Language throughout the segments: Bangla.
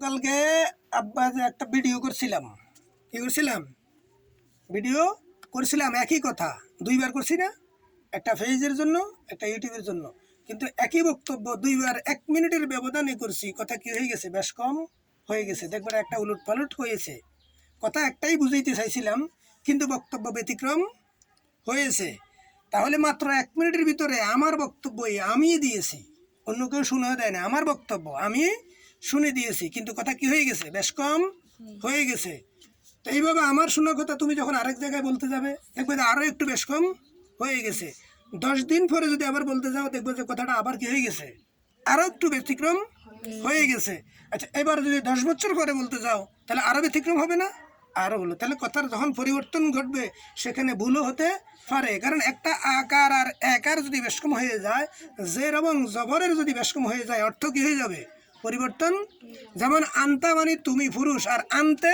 কালকে আব্বা যে একটা ভিডিও করছিলাম, কি করছিলাম? ভিডিও করছিলাম একই কথা দুইবার করছি না, একটা ফেজের জন্য একটা ইউটিউবের জন্য, কিন্তু একই বক্তব্য দুইবার 1 মিনিটের ব্যবধানে করছি। কথা কি হয়ে গেছে? বেশ কম হয়ে গেছে। দেখবার একটা উলট পালট হয়েছে। কথা একটাই বুঝাইতে চাইছিলাম, কিন্তু বক্তব্য ব্যতিক্রম হয়েছে। তাহলে মাত্র 1 মিনিটের ভিতরে আমার বক্তব্যই আমি দিয়েছি, অন্য কেউ শুনে দেয় না। আমার বক্তব্য আমি শুনে দিয়েছি, কিন্তু কথা কি হয়ে গেছে? বেশ কম হয়ে গেছে। তো এইভাবে আমার শোনা কথা তুমি যখন আরেক জায়গায় বলতে যাবে, দেখবে যে আরও একটু বেশ কম হয়ে গেছে। 10 দিন পরে যদি আবার বলতে যাও, দেখবে যে কথাটা আবার কি হয়ে গেছে? আরও একটু ব্যতিক্রম হয়ে গেছে। আচ্ছা, এবার যদি 10 বছর পরে বলতে যাও, তাহলে আরও ব্যতিক্রম হবে না? আরও হলো। তাহলে কথার যখন পরিবর্তন ঘটবে, সেখানে ভুলও হতে পারে। কারণ একটা আকার আর একার যদি বেশকম হয়ে যায়, জের এবং জবরের যদি বেশকম হয়ে যায়, অর্থ কি হয়ে যাবে? পরিবর্তন। যেমন আনতা মানে তুমি পুরুষ, আর আনতে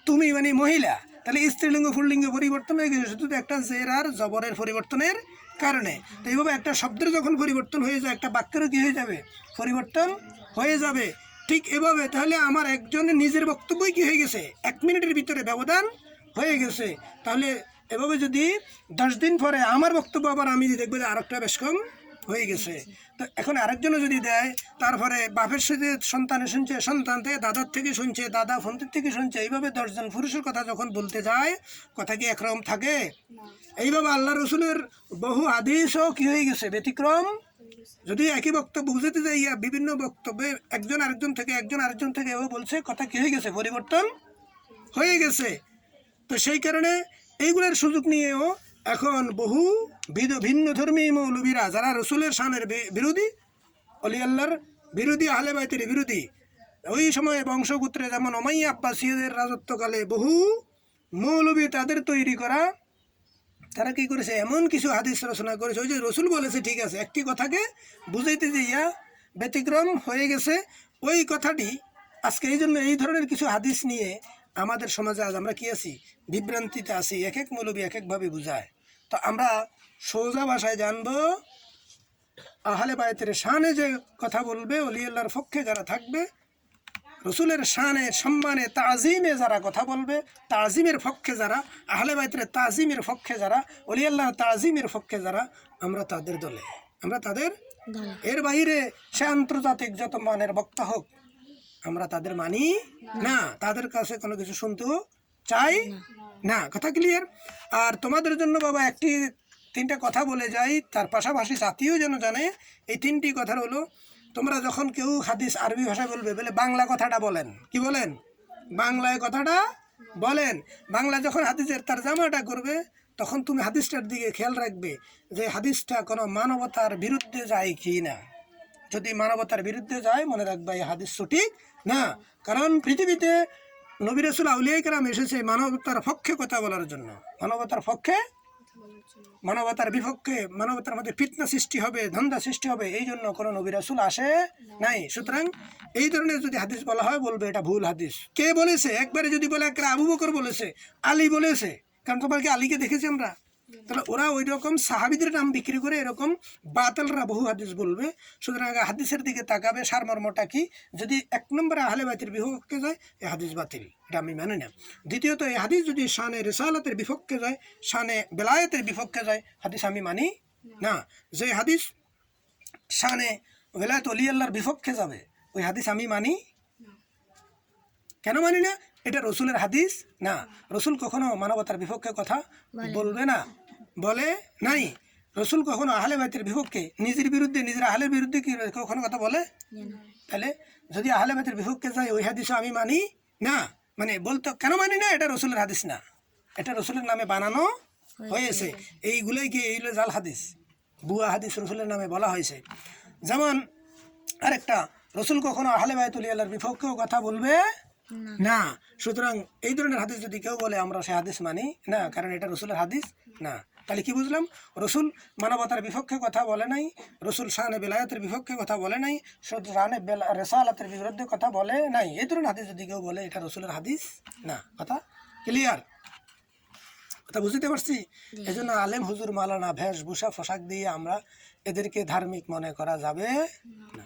তুমি মানে মহিলা। তাহলে স্ত্রীলিঙ্গ পুল্লিঙ্গ পরিবর্তন হয়ে গেছে শুধু একটা জের আর জবরের পরিবর্তনের কারণে। তো এইভাবে একটা শব্দের যখন পরিবর্তন হয়ে যায়, একটা বাক্যেরও কি হয়ে যাবে? পরিবর্তন হয়ে যাবে। ঠিক এভাবে তাহলে আমার একজনের নিজের বক্তব্যই কি হয়ে গেছে? 1 মিনিটের ভিতরে ব্যবধান হয়ে গেছে। তাহলে এভাবে যদি 10 দিন পরে আমার বক্তব্য আবার আমি দেখবো যে আরেকটা বেশ কম হয়ে গেছে। তো এখন আরেকজনও যদি দেয়, তারপরে বাপের সাথে সন্তানে শুনছে, সন্তান থেকে দাদার থেকে শুনছে, দাদা ফোনটির থেকে শুনছে, এইভাবে 10 জন পুরুষের কথা যখন বলতে যায়, কথা কি একরকম থাকে? এইভাবে আল্লাহ রসুলের বহু আদেশও কি হয়ে গেছে? ব্যতিক্রম। যদি একই বক্তব্য বুঝাতে যাইয়া বিভিন্ন বক্তব্যে একজন আরেকজন থেকে এও বলছে, কথা কি হয়ে গেছে? পরিবর্তন হয়ে গেছে। তো সেই কারণে এইগুলোর সুযোগ নিয়েও এখন বহু ভিন্ন ধর্মী মৌলবীরা, যারা রসুলের শানের বিরোধী, অলি আল্লাহর বিরোধী, আহলে বাইতের বিরোধী, ওই সময়ে বংশপুত্রে যেমন ওমাইয়া আব্বাসীয়দের রাজত্বকালে বহু মৌলবী তাদের তৈরি করা, তারা কি করেছে? এমন কিছু হাদিস রচনা করেছে, ওই যে রসুল বলেছে ঠিক আছে, একটি কথাকে বুঝাইতে যাইয়া ব্যতিক্রম হয়ে গেছে ওই কথাটি। আজকে এই জন্য এই ধরনের কিছু হাদিস নিয়ে আমাদের সমাজে আজ আমরা কি আছি? বিভ্রান্তিতে আছি। এক এক মৌলবী এক একভাবে বুঝায়। তো আমরা সোজা ভাষায় জানবো, আহলে বায়তের শানে যে কথা বলবে, অলি আল্লাহর পক্ষে যারা থাকবে, রসুলের শানে সম্মানে তাজিমে যারা কথা বলবে, তাজিমের পক্ষে যারা, আহলে বাইতের তাজিমের পক্ষে যারা, অলি আল্লাহর তাজিমের পক্ষে যারা, আমরা তাদের দলে, আমরা তাদের। এর বাইরে সে আন্তর্জাতিক যত মানের বক্তা হোক, আমরা তাদের মানি না, তাদের কাছে কোনো কিছু শুনতেও চাই না। কথা ক্লিয়ার? আর তোমাদের জন্য বাবা তিনটা কথা বলে যাই, তার পাশাপাশি জাতীয় যেন জানে। এই তিনটি কথার হলো, তোমরা যখন কেউ হাদিস আরবি ভাষায় বলবে, বলে বাংলা কথাটা বলেন। কি বলেন? বাংলায় কথাটা বলেন। বাংলা যখন হাদিসের তারজামাটা করবে, তখন তুমি হাদিসটার দিকে খেয়াল রাখবে যে হাদিসটা কোনো মানবতার বিরুদ্ধে যায় কি না। যদি মানবতার বিরুদ্ধে যায়, মনে রাখবা এই হাদিস সঠিক না। কারণ পৃথিবীতে নবী রাসূল আউলিয়া কেরাম এসেছে মানবতার পক্ষে কথা বলার জন্য। মানবতার পক্ষে, মানবতার বিপক্ষে, মানবতার মধ্যে ফিতনা সৃষ্টি হবে, ধান্দা সৃষ্টি হবে, এই জন্য কোনো নবী রাসূল আসে নাই। সুতরাং এই ধরনের যদি হাদিস বলা হয়, বলবে এটা ভুল হাদিস। কে বলেছে? একবারে যদি বলে একটা আবু বকর বলেছে, আলী বলেছে, কারণ তোমার কি আলীকে দেখেছি আমরা? তাহলে ওরা ওই রকম সাহাবিদের নাম বিক্রি করে এরকম বাতিলরা বহু হাদিস বলবে। সুতরাং হাদিসের দিকে তাকাবে, সারমর্মটা কি। যদি 1 নম্বরে আহলে বাইতের বিপক্ষে যায়, এই হাদিস বাতিল, এটা আমি মানি না। দ্বিতীয়ত, এই হাদিস যদি শানে রিসালাতের বিপক্ষে যায়, শানে বেলায়েতের বিপক্ষে যায়, হাদিস আমি মানি না। যে হাদিস শানে বেলায়েত অলি আল্লাহর বিপক্ষে যাবে, ওই হাদিস আমি মানি। কেন মানি না? এটা রসুলের হাদিস না। রসুল কখনো মানবতার বিপক্ষে কথা বলবে না, বলে নাই। রসুল কখনো আহলে বাইতের বিপক্ষে, নিজের বিরুদ্ধে, নিজের আহলের বিরুদ্ধে কি কখনো কথা বলে? তাহলে যদি আহলে বাইতের বিপক্ষে যায়, ওই হাদিসও আমি মানি না। মানে বলতো কেন মানি না? এটা রসুলের হাদিস না, এটা রসুলের নামে বানানো হয়েছে। এইগুলোই কি, এইগুলো জাল হাদিস, বুয়া হাদিস রসুলের নামে বলা হয়েছে। যেমন আরেকটা, রসুল কখনো আহলে বাইত অলি আল্লাহর বিপক্ষেও কথা বলবে না। সুতরাং এই ধরনের হাদিস যদি কেউ বলে, আমরা সে হাদিস মানি না, কারণ এটা রসুলের হাদিস না। তাহলে কি বুঝলাম? রসুল মানবতার বিপক্ষে কথা বলে নাই, রসুল শানে বেলায়েতের বিপক্ষে কথা বলে নাই, শানে রিসালাতের বিরুদ্ধে কথা বলে নাই। এই ধরনের হাদিস যদি কেউ বলে, এটা রসুলের হাদিস না। কথা ক্লিয়ার? কথা বুঝতে পারছি? এই জন্য আলেম হুজুর মালানা বেশভূষা পোশাক দিয়ে আমরা এদেরকে ধার্মিক মনে করা যাবে না।